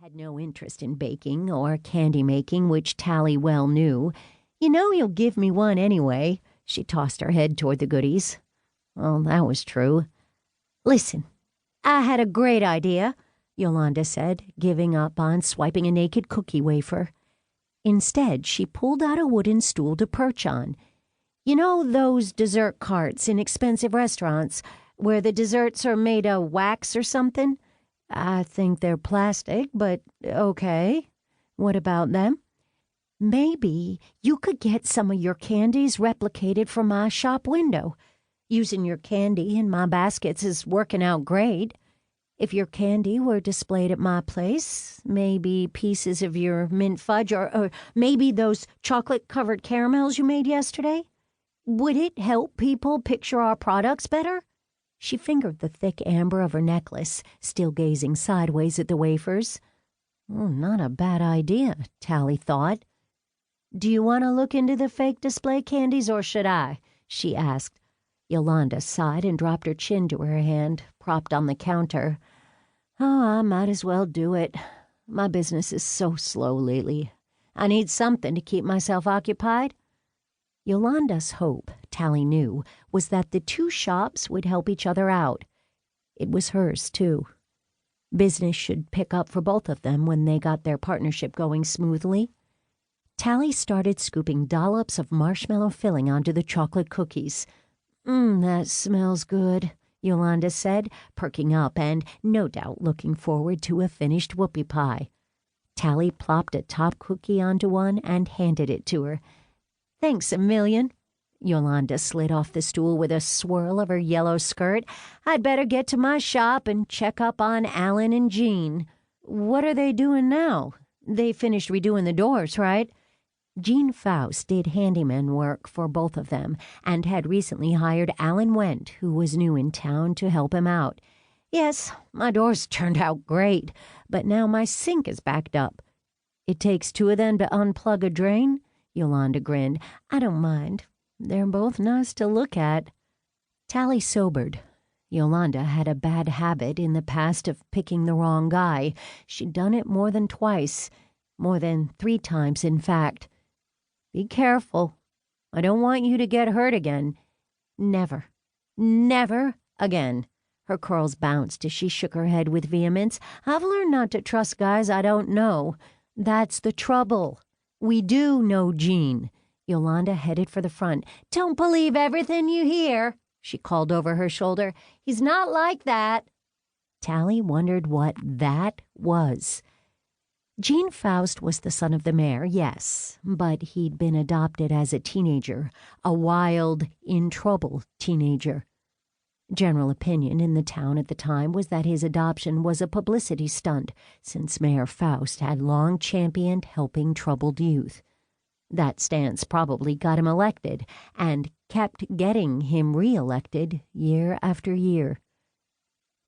had no interest in baking or candy making, which Callie well knew. "You know you'll give me one anyway." She tossed her head toward the goodies. Well, that was true. "Listen, I had a great idea," Yolanda said, giving up on swiping a naked cookie wafer. Instead, she pulled out a wooden stool to perch on. "You know those dessert carts in expensive restaurants where the desserts are made of wax or something? I think they're plastic, but okay. What about them? Maybe you could get some of your candies replicated from my shop window. Using your candy in my baskets is working out great. If your candy were displayed at my place, maybe pieces of your mint fudge or maybe those chocolate-covered caramels you made yesterday, would it help people picture our products better?" She fingered the thick amber of her necklace, still gazing sideways at the wafers. Oh, not a bad idea, Callie thought. "Do you want to look into the fake display candies, or should I?" she asked. Yolanda sighed and dropped her chin to her hand, propped on the counter. "Oh, I might as well do it. My business is so slow lately. I need something to keep myself occupied." Yolanda's hope, Callie knew, was that the two shops would help each other out. It was hers, too. Business should pick up for both of them when they got their partnership going smoothly. Callie started scooping dollops of marshmallow filling onto the chocolate cookies. That smells good," Yolanda said, perking up and no doubt looking forward to a finished whoopie pie. Callie plopped a top cookie onto one and handed it to her. "Thanks a million." Yolanda slid off the stool with a swirl of her yellow skirt. "I'd better get to my shop and check up on Alan and Gene. What are they doing now? They finished redoing the doors, right?" Gene Faust did handyman work for both of them and had recently hired Alan Went, who was new in town, to help him out. "Yes, my doors turned out great, but now my sink is backed up." "It takes two of them to unplug a drain?" Yolanda grinned. "I don't mind. They're both nice to look at." Callie sobered. Yolanda had a bad habit in the past of picking the wrong guy. She'd done it more than twice, more than 3 times, in fact. "Be careful. I don't want you to get hurt again." "Never, never again." Her curls bounced as she shook her head with vehemence. "I've learned not to trust guys I don't know. That's the trouble. We do know Gene." Yolanda headed for the front. "Don't believe everything you hear," she called over her shoulder. "He's not like that." Callie wondered what that was. Gene Faust was the son of the mayor, yes, but he'd been adopted as a teenager, a wild, in-trouble teenager. General opinion in the town at the time was that his adoption was a publicity stunt, since Mayor Faust had long championed helping troubled youth. That stance probably got him elected, and kept getting him re-elected year after year.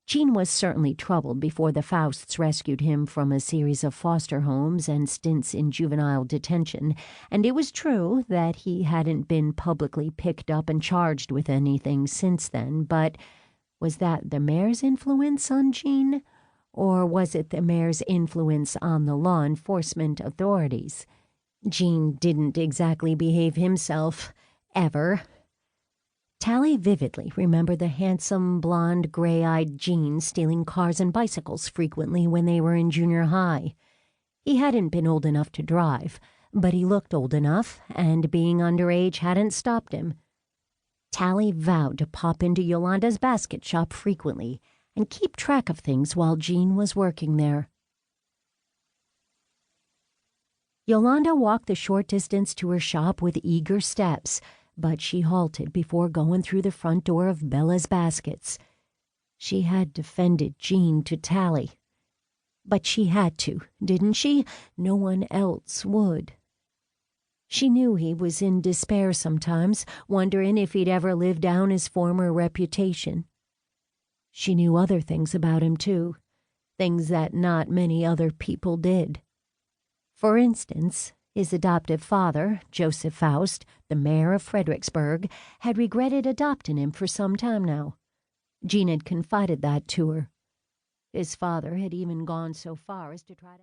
Gene was certainly troubled before the Fausts rescued him from a series of foster homes and stints in juvenile detention, and it was true that he hadn't been publicly picked up and charged with anything since then, but was that the mayor's influence on Gene? Or was it the mayor's influence on the law enforcement authorities? Gene didn't exactly behave himself, ever. Callie vividly remembered the handsome, blonde, gray-eyed Gene stealing cars and bicycles frequently when they were in junior high. He hadn't been old enough to drive, but he looked old enough, and being underage hadn't stopped him. Callie vowed to pop into Yolanda's basket shop frequently and keep track of things while Gene was working there. Yolanda walked the short distance to her shop with eager steps, but she halted before going through the front door of Bella's Baskets. She had defended Gene to Callie. But she had to, didn't she? No one else would. She knew he was in despair sometimes, wondering if he'd ever live down his former reputation. She knew other things about him, too, things that not many other people did. For instance, his adoptive father, Joseph Faust, the mayor of Fredericksburg, had regretted adopting him for some time now. Gene had confided that to her. His father had even gone so far as to try to